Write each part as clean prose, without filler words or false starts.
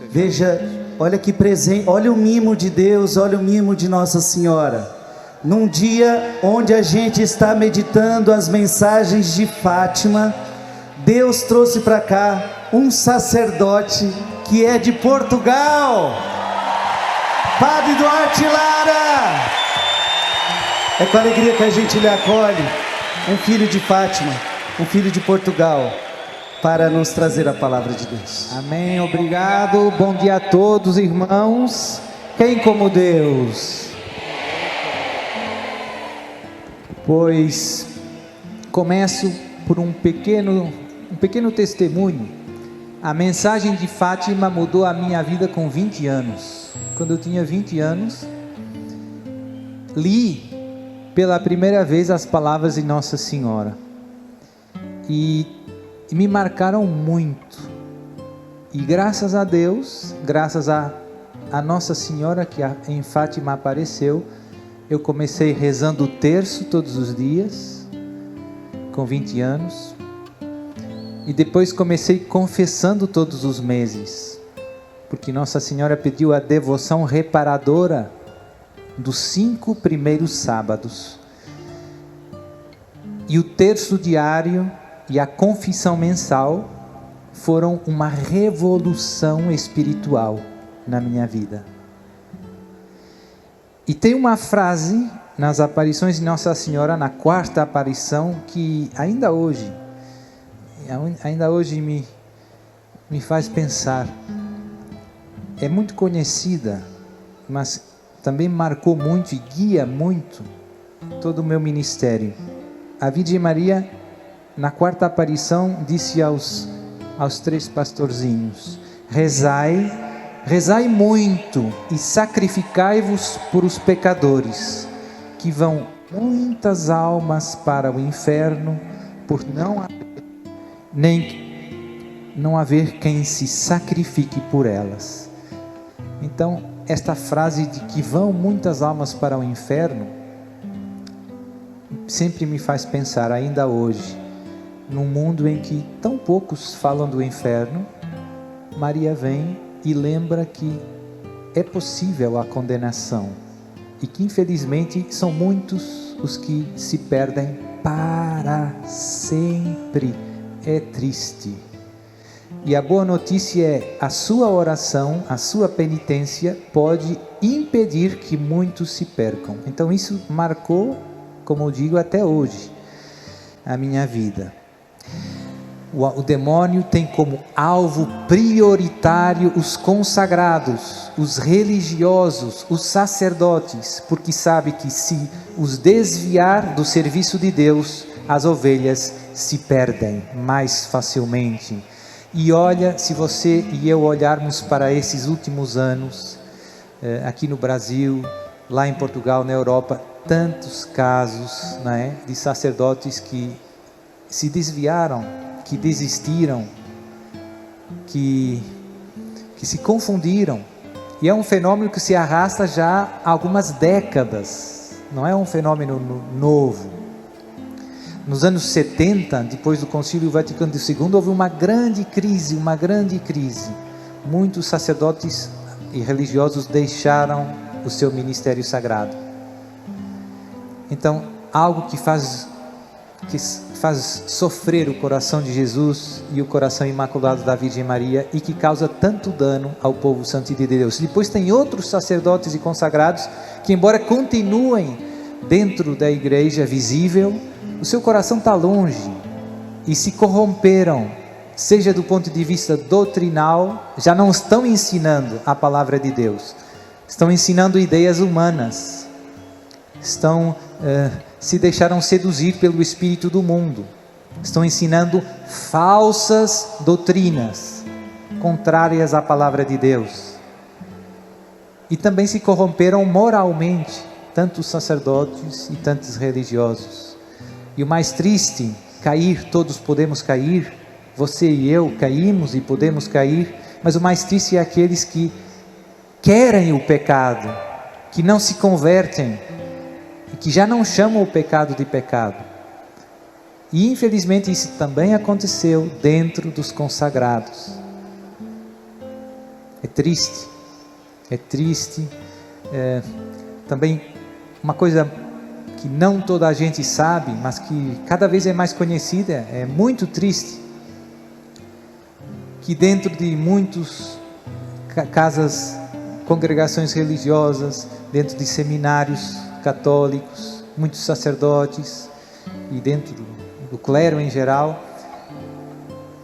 Veja, olha que presente, olha o mimo de Deus, olha o mimo de Nossa Senhora. Num dia onde a gente está meditando as mensagens de Fátima, Deus trouxe para cá um sacerdote que é de Portugal, Padre Duarte Lara. É com alegria que a gente lhe acolhe, um filho de Fátima, um filho de Portugal, para nos trazer a palavra de Deus. Amém, obrigado. Bom dia a todos, irmãos. Quem como Deus? Pois começo por um pequeno testemunho. A mensagem de Fátima mudou a minha vida com 20 anos. Quando eu tinha 20 anos, li pela primeira vez as palavras de Nossa Senhora e me marcaram muito. E graças a Deus, graças a Nossa Senhora que em Fátima apareceu, eu comecei rezando o terço todos os dias, com 20 anos, e depois comecei confessando todos os meses, porque Nossa Senhora pediu a devoção reparadora dos 5 primeiros sábados, e o terço diário e a confissão mensal foram uma revolução espiritual na minha vida. E tem uma frase nas aparições de Nossa Senhora, na 4ª aparição, que ainda hoje me faz pensar. É muito conhecida, mas também marcou muito e guia muito todo o meu ministério. A Virgem Maria, na 4ª aparição, disse aos 3 pastorzinhos: rezai muito e sacrificai-vos por os pecadores, que vão muitas almas para o inferno, por não haver quem se sacrifique por elas. Então, esta frase de que vão muitas almas para o inferno sempre me faz pensar, ainda hoje, num mundo em que tão poucos falam do inferno, Maria vem e lembra que é possível a condenação e que infelizmente são muitos os que se perdem para sempre. É triste. E a boa notícia é: a sua oração, a sua penitência pode impedir que muitos se percam. Então isso marcou, como eu digo, até hoje a minha vida. O demônio tem como alvo prioritário os consagrados, os religiosos, os sacerdotes, porque sabe que se os desviar do serviço de Deus, as ovelhas se perdem mais facilmente. E olha, se você e eu olharmos para esses últimos anos, aqui no Brasil, lá em Portugal, na Europa, tantos casos, né, de sacerdotes que se desviaram, que desistiram, que se confundiram. E é um fenômeno que se arrasta já há algumas décadas, não é um fenômeno novo. Nos anos 70, depois do Concílio Vaticano II, houve uma grande crise. Muitos sacerdotes e religiosos deixaram o seu ministério sagrado. Então, algo que faz sofrer o coração de Jesus e o coração imaculado da Virgem Maria e que causa tanto dano ao povo santo de Deus. Depois tem outros sacerdotes e consagrados que, embora continuem dentro da igreja visível, o seu coração está longe e se corromperam, seja do ponto de vista doutrinal, já não estão ensinando a palavra de Deus, estão ensinando ideias humanas, se deixaram seduzir pelo espírito do mundo, estão ensinando falsas doutrinas contrárias à palavra de Deus, e também se corromperam moralmente, tantos sacerdotes e tantos religiosos. E o mais triste, todos podemos cair, você e eu caímos e podemos cair, mas o mais triste é aqueles que querem o pecado, que não se convertem, e que já não chamam o pecado de pecado. E infelizmente isso também aconteceu dentro dos consagrados. É triste. Também uma coisa que não toda a gente sabe, mas que cada vez é mais conhecida, é muito triste, que dentro de muitos casas, congregações religiosas, dentro de seminários católicos, muitos sacerdotes e dentro do clero em geral,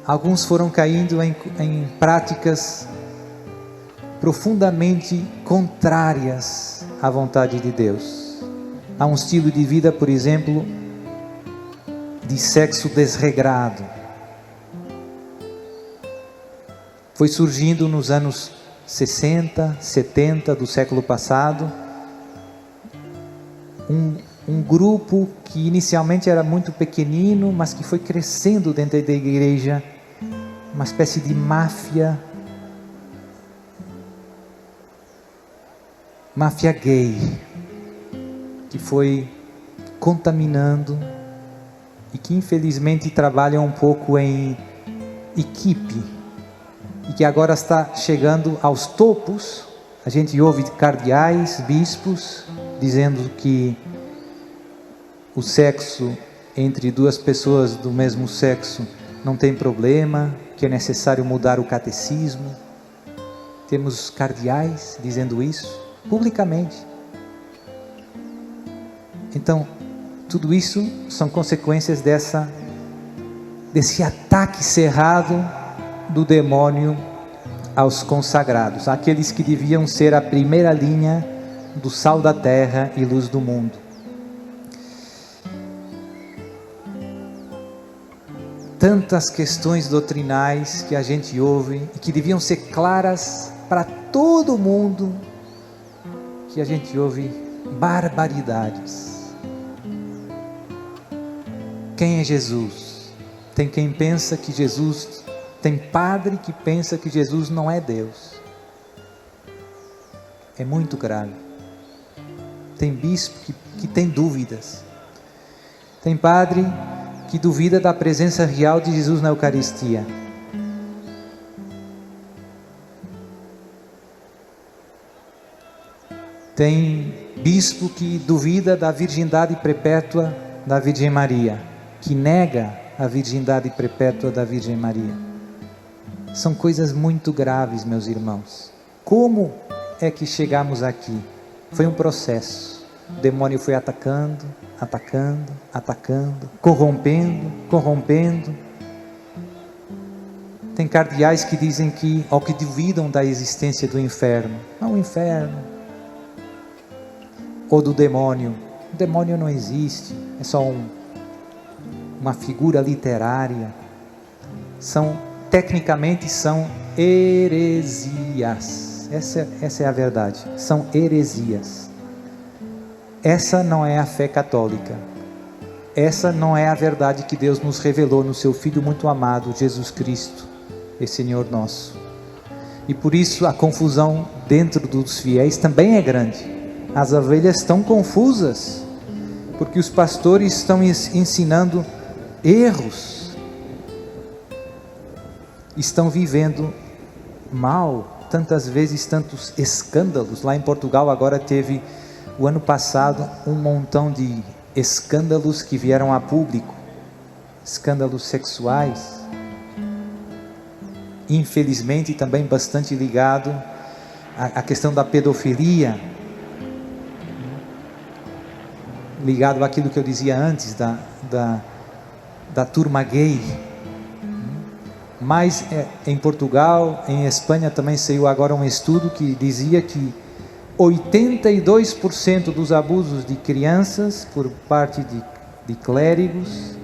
alguns foram caindo em práticas profundamente contrárias à vontade de Deus. Há um estilo de vida, por exemplo, de sexo desregrado. Foi surgindo nos anos 60, 70 do século passado, um grupo que inicialmente era muito pequenino, mas que foi crescendo dentro da igreja, uma espécie de máfia gay, que foi contaminando e que infelizmente trabalha um pouco em equipe e que agora está chegando aos topos. A gente ouve cardeais, bispos dizendo que o sexo entre duas pessoas do mesmo sexo não tem problema, que é necessário mudar o catecismo. Temos cardeais dizendo isso publicamente. Então, tudo isso são consequências desse ataque cerrado do demônio aos consagrados, aqueles que deviam ser a primeira linha do sal da terra e luz do mundo. Tantas questões doutrinais que a gente ouve e que deviam ser claras para todo mundo, que a gente ouve barbaridades. Quem é Jesus? Tem quem pensa que Jesus, tem padre que pensa que Jesus não é Deus. É muito grave. Tem bispo que tem dúvidas. Tem padre que duvida da presença real de Jesus na Eucaristia. Tem bispo que duvida da virgindade perpétua da Virgem Maria, que nega a virgindade perpétua da Virgem Maria. São coisas muito graves, meus irmãos. Como é que chegamos aqui? Foi um processo. O demônio foi atacando, corrompendo. Tem cardeais que dizem que duvidam da existência do inferno. Não, o inferno. Ou do demônio. O demônio não existe, é só uma figura literária. Tecnicamente são heresias. Essa é a verdade. São heresias. Essa não é a fé católica. Essa não é a verdade que Deus nos revelou no seu Filho muito amado, Jesus Cristo, e Senhor nosso. E por isso a confusão dentro dos fiéis também é grande. As ovelhas estão confusas, porque os pastores estão ensinando erros, estão vivendo mal, tantas vezes, tantos escândalos. Lá em Portugal agora teve, o ano passado, um montão de escândalos que vieram a público, escândalos sexuais, infelizmente também bastante ligado à questão da pedofilia, ligado àquilo que eu dizia antes, da turma gay. Mas em Portugal, em Espanha também saiu agora um estudo que dizia que 82% dos abusos de crianças por parte de clérigos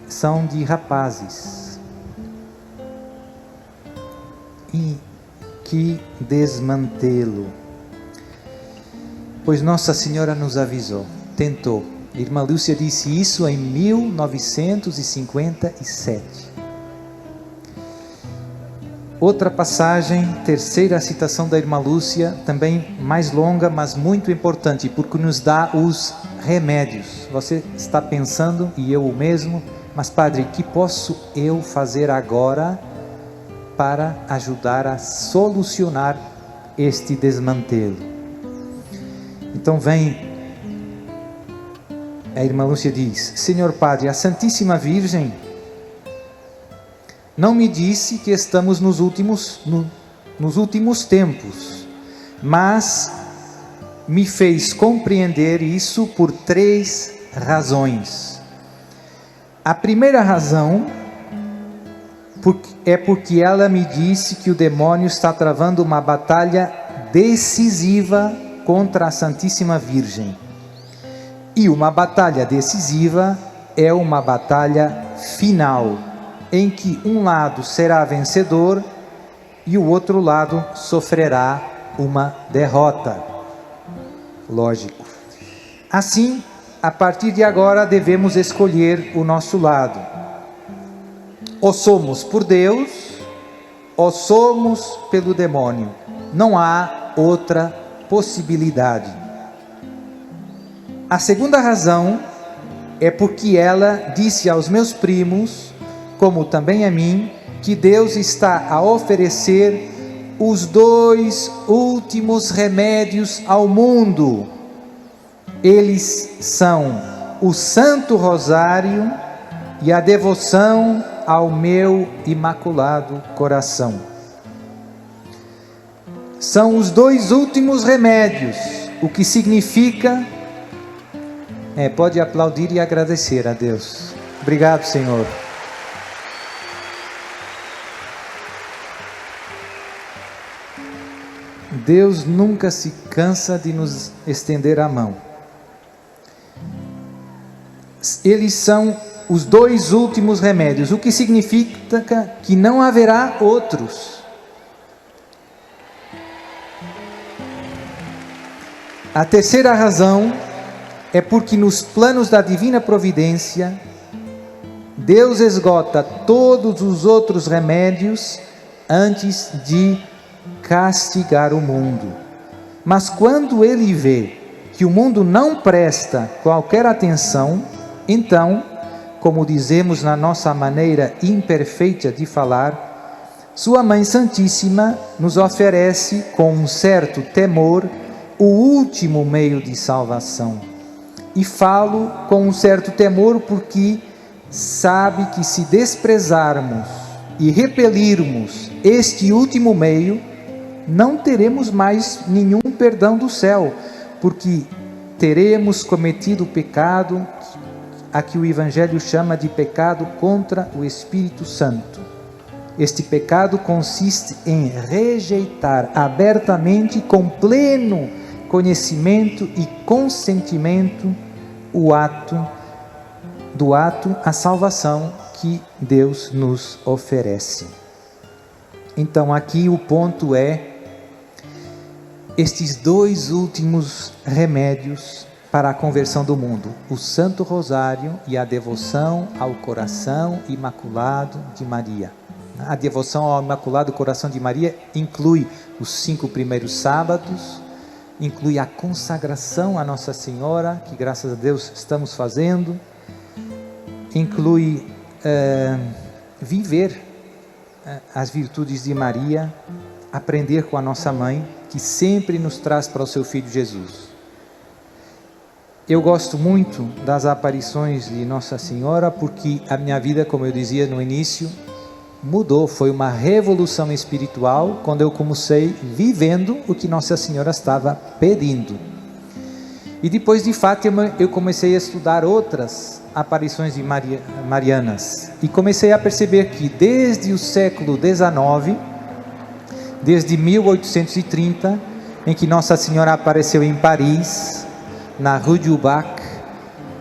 são de rapazes. E que desmantelo! Pois Nossa Senhora nos avisou, tentou. Irmã Lúcia disse isso em 1957. Outra passagem, terceira citação da irmã Lúcia, também mais longa, mas muito importante, porque nos dá os remédios. Você está pensando, e eu o mesmo, mas padre, que posso eu fazer agora para ajudar a solucionar este desmantelo. Então vem, a irmã Lúcia diz: Senhor Padre, a Santíssima Virgem não me disse que estamos nos últimos tempos, mas me fez compreender isso por 3 razões. A primeira razão é porque ela me disse que o demônio está travando uma batalha decisiva contra a Santíssima Virgem. E uma batalha decisiva é uma batalha final, em que um lado será vencedor e o outro lado sofrerá uma derrota. Lógico. Assim, a partir de agora devemos escolher o nosso lado. Ou somos por Deus, ou somos pelo demônio. Não há outra possibilidade. A segunda razão é porque ela disse aos meus primos, como também a mim, que Deus está a oferecer os 2 últimos remédios ao mundo. Eles são o Santo Rosário e a devoção ao meu Imaculado Coração. São os 2 últimos remédios, o que significa... pode aplaudir e agradecer a Deus. Obrigado, Senhor. Deus nunca se cansa de nos estender a mão. Eles são os 2 últimos remédios, o que significa que não haverá outros. A terceira razão é porque nos planos da divina providência, Deus esgota todos os outros remédios antes de castigar o mundo. Mas quando Ele vê que o mundo não presta qualquer atenção, então, como dizemos na nossa maneira imperfeita de falar, Sua Mãe Santíssima nos oferece com um certo temor o último meio de salvação. E falo com um certo temor porque sabe que se desprezarmos e repelirmos este último meio, não teremos mais nenhum perdão do céu, porque teremos cometido o pecado a que o Evangelho chama de pecado contra o Espírito Santo. Este pecado consiste em rejeitar abertamente, com pleno conhecimento e consentimento, a salvação que Deus nos oferece. Então aqui o ponto é estes 2 últimos remédios para a conversão do mundo: o Santo Rosário e a devoção ao Coração Imaculado de Maria. A devoção ao Imaculado Coração de Maria inclui os 5 primeiros sábados, inclui a consagração a Nossa Senhora, que graças a Deus estamos fazendo, inclui viver as virtudes de Maria, aprender com a nossa mãe, que sempre nos traz para o seu Filho Jesus. Eu gosto muito das aparições de Nossa Senhora, porque a minha vida, como eu dizia no início, mudou. Foi uma revolução espiritual quando eu comecei vivendo o que Nossa Senhora estava pedindo. E depois de Fátima eu comecei a estudar outras aparições de marianas e comecei a perceber que desde o século XIX, desde 1830, em que Nossa Senhora apareceu em Paris, na Rue du Bac,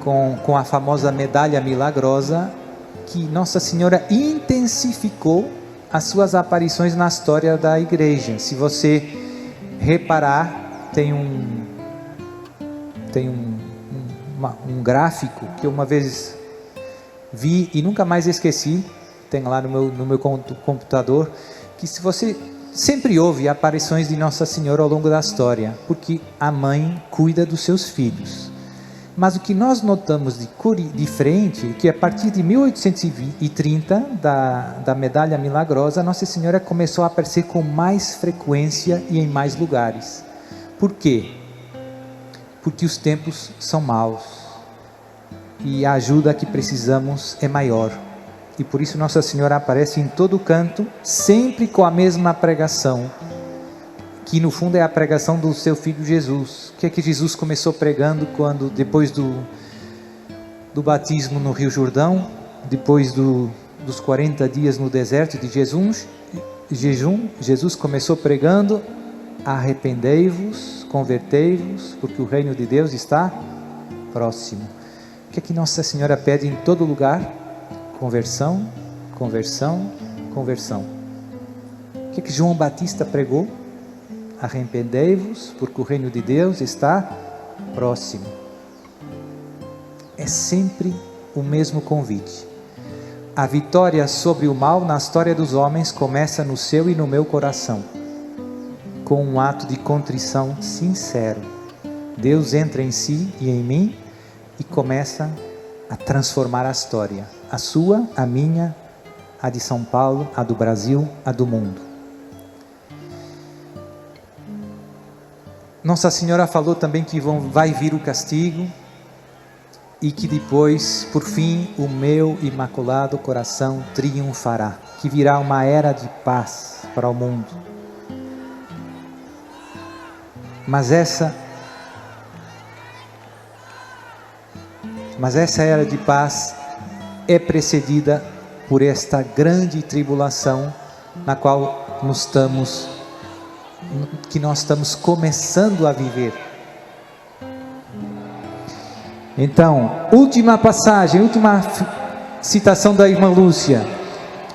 com a famosa medalha milagrosa, que Nossa Senhora intensificou as suas aparições na história da igreja. Se você reparar, tem um gráfico que eu uma vez vi e nunca mais esqueci, tem lá no meu computador, que se você sempre houve aparições de Nossa Senhora ao longo da história, porque a mãe cuida dos seus filhos. Mas o que nós notamos de diferente é que a partir de 1830, da Medalha Milagrosa, Nossa Senhora começou a aparecer com mais frequência e em mais lugares. Por quê? Porque os tempos são maus e a ajuda que precisamos é maior. E por isso Nossa Senhora aparece em todo canto, sempre com a mesma pregação, que no fundo é a pregação do seu filho Jesus. O que é que Jesus começou pregando depois do batismo no Rio Jordão, depois dos 40 dias no deserto de jejum, Jesus começou pregando: arrependei-vos, convertei-vos, porque o reino de Deus está próximo. O que é que Nossa Senhora pede em todo lugar? Conversão, conversão, conversão. O que é que João Batista pregou? Arrependei-vos, porque o reino de Deus está próximo. É sempre o mesmo convite. A vitória sobre o mal na história dos homens começa no seu e no meu coração, com um ato de contrição sincero. Deus entra em si e em mim e começa a transformar a história, a sua, a minha, a de São Paulo, a do Brasil, a do mundo. Nossa Senhora falou também que vai vir o castigo e que depois, por fim, o meu imaculado coração triunfará, que virá uma era de paz para o mundo. Mas essa era de paz é precedida por esta grande tribulação na qual nós estamos começando a viver. Então, última passagem, última citação da irmã Lúcia: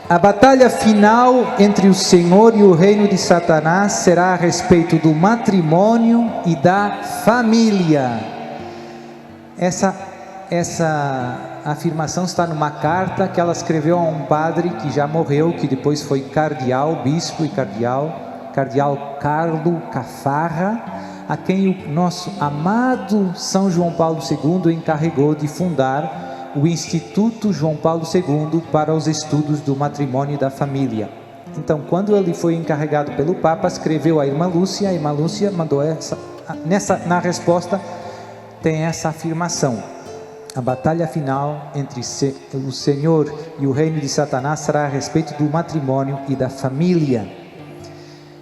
a batalha final entre o Senhor e o reino de Satanás será a respeito do matrimônio e da família. Essa afirmação está numa carta que ela escreveu a um padre que já morreu, que depois foi cardeal, bispo e cardeal Carlo Cafarra, a quem o nosso amado São João Paulo II encarregou de fundar o Instituto João Paulo II para os estudos do matrimônio e da família. Então, quando ele foi encarregado pelo Papa, escreveu a irmã Lúcia. A irmã Lúcia mandou na resposta tem essa afirmação: a batalha final entre o Senhor e o reino de Satanás será a respeito do matrimônio e da família.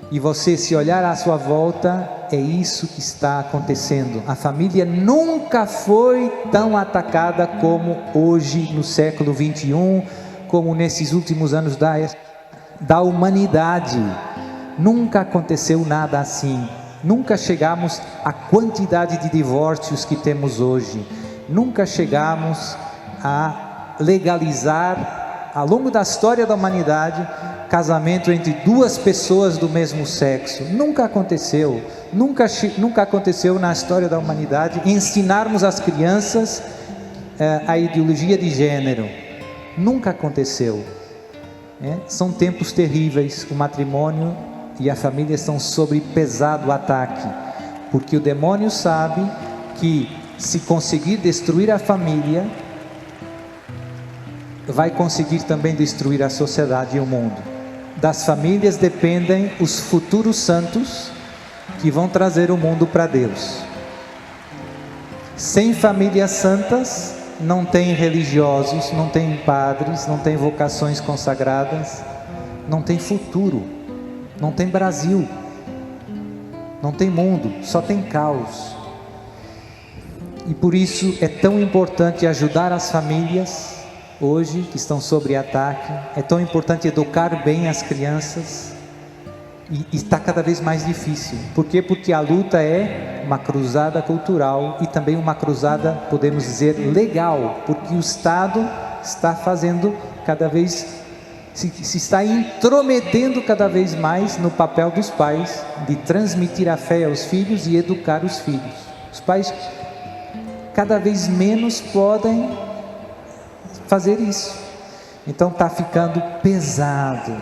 E você, se olhar à sua volta, é isso que está acontecendo. A família nunca foi tão atacada como hoje, no século 21, como nesses últimos anos da humanidade. Nunca aconteceu nada assim. Nunca chegamos à quantidade de divórcios que temos hoje. Nunca chegamos a legalizar, ao longo da história da humanidade, casamento entre duas pessoas do mesmo sexo. Nunca aconteceu. Nunca aconteceu na história da humanidade ensinarmos às crianças a ideologia de gênero. Nunca aconteceu. São tempos terríveis. O matrimônio e a família estão sob pesado ataque, porque o demônio sabe que, se conseguir destruir a família, vai conseguir também destruir a sociedade e o mundo. Das famílias dependem os futuros santos que vão trazer o mundo para Deus. Sem famílias santas, não tem religiosos, não tem padres, não tem vocações consagradas, não tem futuro, não tem Brasil, não tem mundo, só tem caos. E por isso é tão importante ajudar as famílias hoje, que estão sob ataque. É tão importante educar bem as crianças, e está cada vez mais difícil. Por quê? Porque a luta é uma cruzada cultural e também uma cruzada, podemos dizer, legal, porque o Estado está fazendo cada vez, se está intrometendo cada vez mais no papel dos pais, de transmitir a fé aos filhos e educar os filhos. Os pais cada vez menos podem fazer isso. Então está ficando pesado,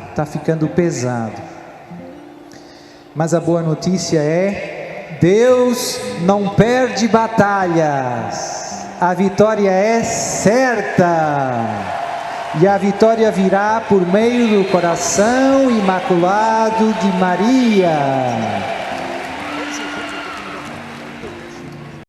mas a boa notícia é: Deus não perde batalhas. a vitória é certa. E a vitória virá por meio do coração imaculado de Maria.